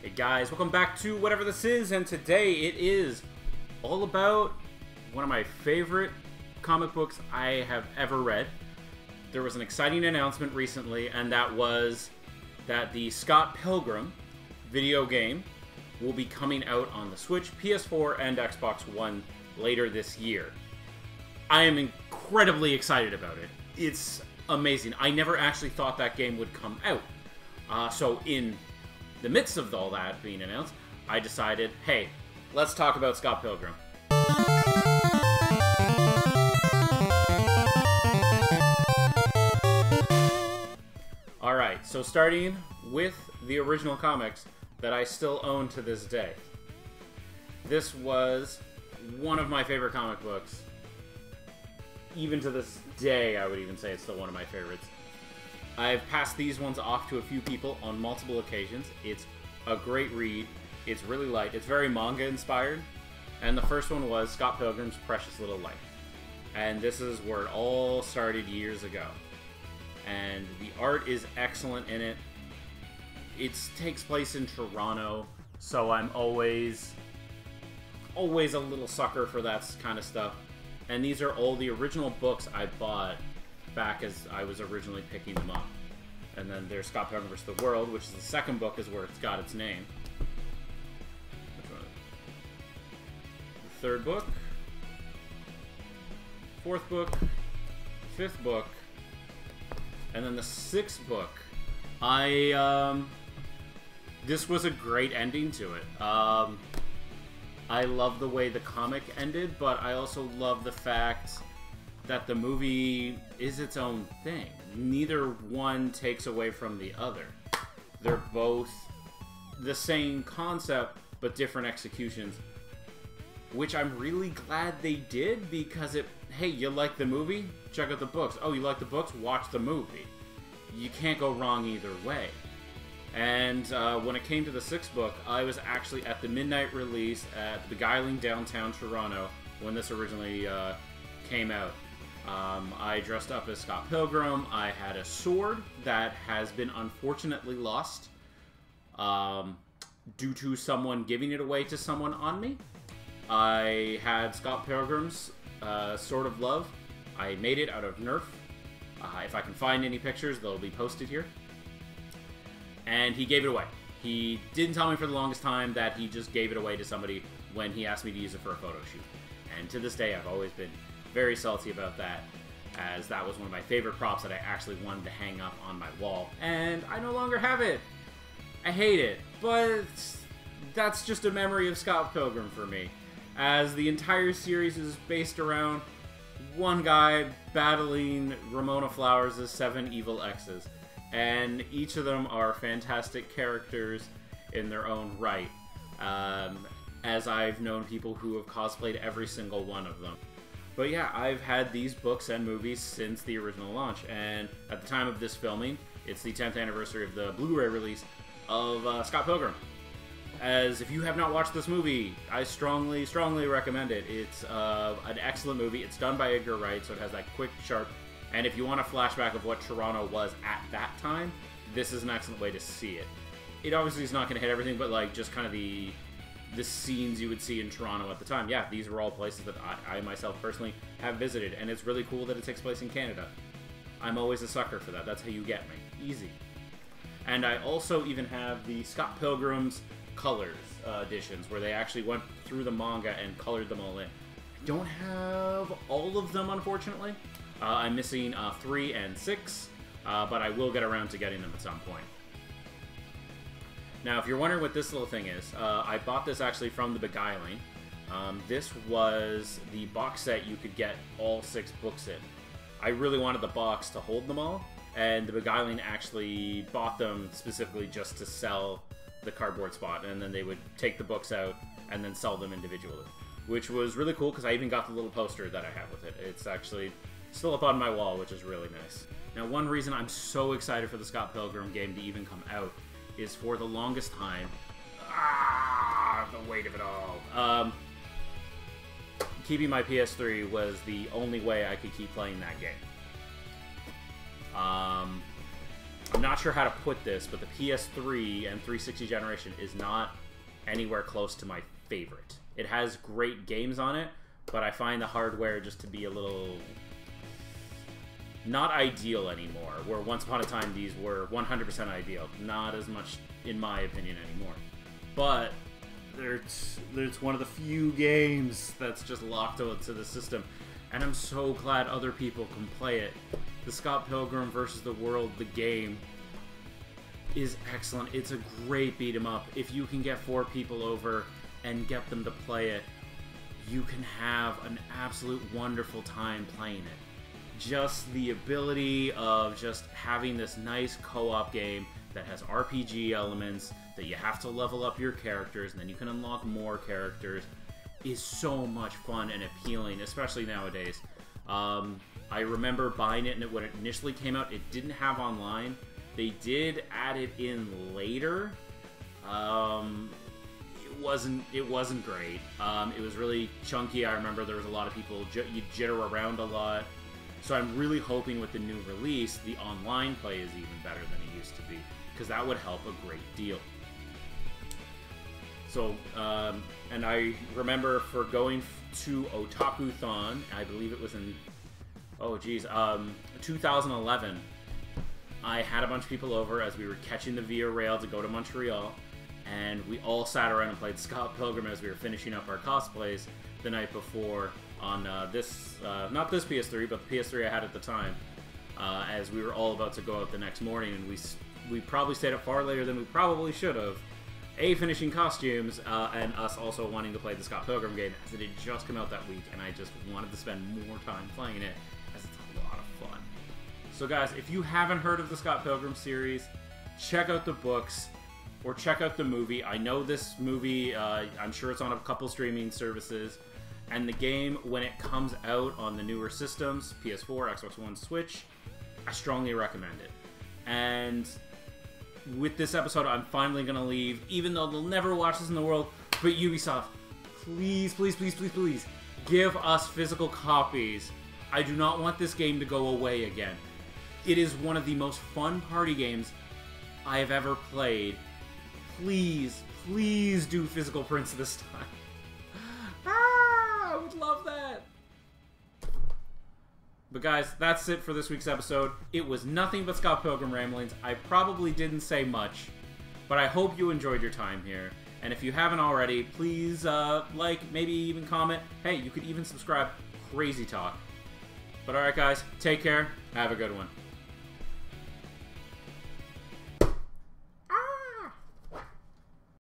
Hey guys, welcome back to whatever this is, and today it is all about one of my favorite comic books I have ever read. There was an exciting announcement recently, and that was that the Scott Pilgrim video game will be coming out on the Switch, PS4, and Xbox One later this year. I am incredibly excited about it. It's amazing. I never actually thought that game would come out. So in the midst of all that being announced, I decided, hey, let's talk about Scott Pilgrim. Alright, so starting with the original comics that I still own to this day. This was one of my favorite comic books. Even to this day, I would even say it's still one of my favorites. I've passed these ones off to a few people on multiple occasions. It's a great read. It's really light. It's very manga inspired. And the first one was Scott Pilgrim's Precious Little Life. And this is where it all started years ago. And the art is excellent in it. It takes place in Toronto, so I'm always a little sucker for that kind of stuff. And these are all the original books I bought back as I was originally picking them up. And then there's Scott Pilgrim vs. the World, which is the second book, is where it's got its name. Which one? The third book, fourth book, fifth book, and then the sixth book. This was a great ending to it. I love the way the comic ended, but I also love the fact that the movie is its own thing. Neither one takes away from the other. They're both the same concept, but different executions, which I'm really glad they did, because hey, you like the movie? Check out the books. Oh, you like the books? Watch the movie. You can't go wrong either way. And when it came to the sixth book, I was actually at the midnight release at the Beguiling downtown Toronto when this originally came out. I dressed up as Scott Pilgrim. I had a sword that has been unfortunately lost due to someone giving it away to someone on me. I had Scott Pilgrim's Sword of Love. I made it out of Nerf. If I can find any pictures, they'll be posted here. And he gave it away. He didn't tell me for the longest time that he just gave it away to somebody when he asked me to use it for a photo shoot. And to this day, I've always been very salty about that, as that was one of my favorite props that I actually wanted to hang up on my wall. And I no longer have it. I hate it. But that's just a memory of Scott Pilgrim for me, as the entire series is based around one guy battling Ramona Flowers' 7 evil exes. And each of them are fantastic characters in their own right, as I've known people who have cosplayed every single one of them. But yeah, I've had these books and movies since the original launch, and at the time of this filming, it's the 10th anniversary of the Blu-ray release of Scott Pilgrim. As if you have not watched this movie, I strongly, strongly recommend it. It's an excellent movie. It's done by Edgar Wright, so it has that quick, sharp. And if you want a flashback of what Toronto was at that time, this is an excellent way to see it. It obviously is not going to hit everything, but like just kind of the scenes you would see in Toronto at the time. Yeah, these were all places that I myself personally have visited, and it's really cool that it takes place in Canada. I'm always a sucker for that. That's how you get me. Easy. And I also even have the Scott Pilgrim's Colors editions, where they actually went through the manga and colored them all in. I don't have all of them, unfortunately. I'm missing 3 and 6, but I will get around to getting them at some point. Now, if you're wondering what this little thing is, I bought this actually from the Beguiling. This was the box set you could get all 6 books in. I really wanted the box to hold them all, and the Beguiling actually bought them specifically just to sell the cardboard spot, and then they would take the books out and then sell them individually, which was really cool because I even got the little poster that I have with it. It's actually still up on my wall, which is really nice. Now, one reason I'm so excited for the Scott Pilgrim game to even come out is for the longest time, the weight of it all. Keeping my PS3 was the only way I could keep playing that game. I'm not sure how to put this, but the PS3 and 360 generation is not anywhere close to my favorite. It has great games on it, but I find the hardware just to be a little not ideal anymore, where once upon a time these were 100% ideal. Not as much, in my opinion, anymore. But there's one of the few games that's just locked onto the system, and I'm so glad other people can play it. The Scott Pilgrim vs. the World, the game, is excellent. It's a great beat 'em up. If you can get 4 people over and get them to play it, you can have an absolute wonderful time playing it. Just the ability of just having this nice co-op game that has RPG elements, that you have to level up your characters, and then you can unlock more characters, is so much fun and appealing, especially nowadays. I remember buying it, and when it initially came out, it didn't have online. They did add it in later. It wasn't great. It was really chunky. I remember there was a lot of people, you jitter around a lot. So I'm really hoping with the new release, the online play is even better than it used to be, because that would help a great deal. So, and I remember for going to Otaku-thon, I believe it was in, 2011, I had a bunch of people over as we were catching the Via Rail to go to Montreal, and we all sat around and played Scott Pilgrim as we were finishing up our cosplays the night before on not this PS3, but the PS3 I had at the time, as we were all about to go out the next morning, and we probably stayed up far later than we probably should have. Finishing costumes, and us also wanting to play the Scott Pilgrim game, as it had just come out that week, and I just wanted to spend more time playing it, as it's a lot of fun. So guys, if you haven't heard of the Scott Pilgrim series, check out the books, or check out the movie. I know this movie, I'm sure it's on a couple streaming services, and the game, when it comes out on the newer systems, PS4, Xbox One, Switch, I strongly recommend it. And with this episode, I'm finally going to leave, even though they'll never watch this in the world, but Ubisoft, please, please, please, please, please, give us physical copies. I do not want this game to go away again. It is one of the most fun party games I have ever played. Please, please do physical prints this time. I would love that. But guys, that's it for this week's episode. It was nothing but Scott Pilgrim ramblings. I probably didn't say much, but I hope you enjoyed your time here. And if you haven't already, please like, maybe even comment. Hey, you could even subscribe. Crazy talk. But alright guys, take care. Have a good one.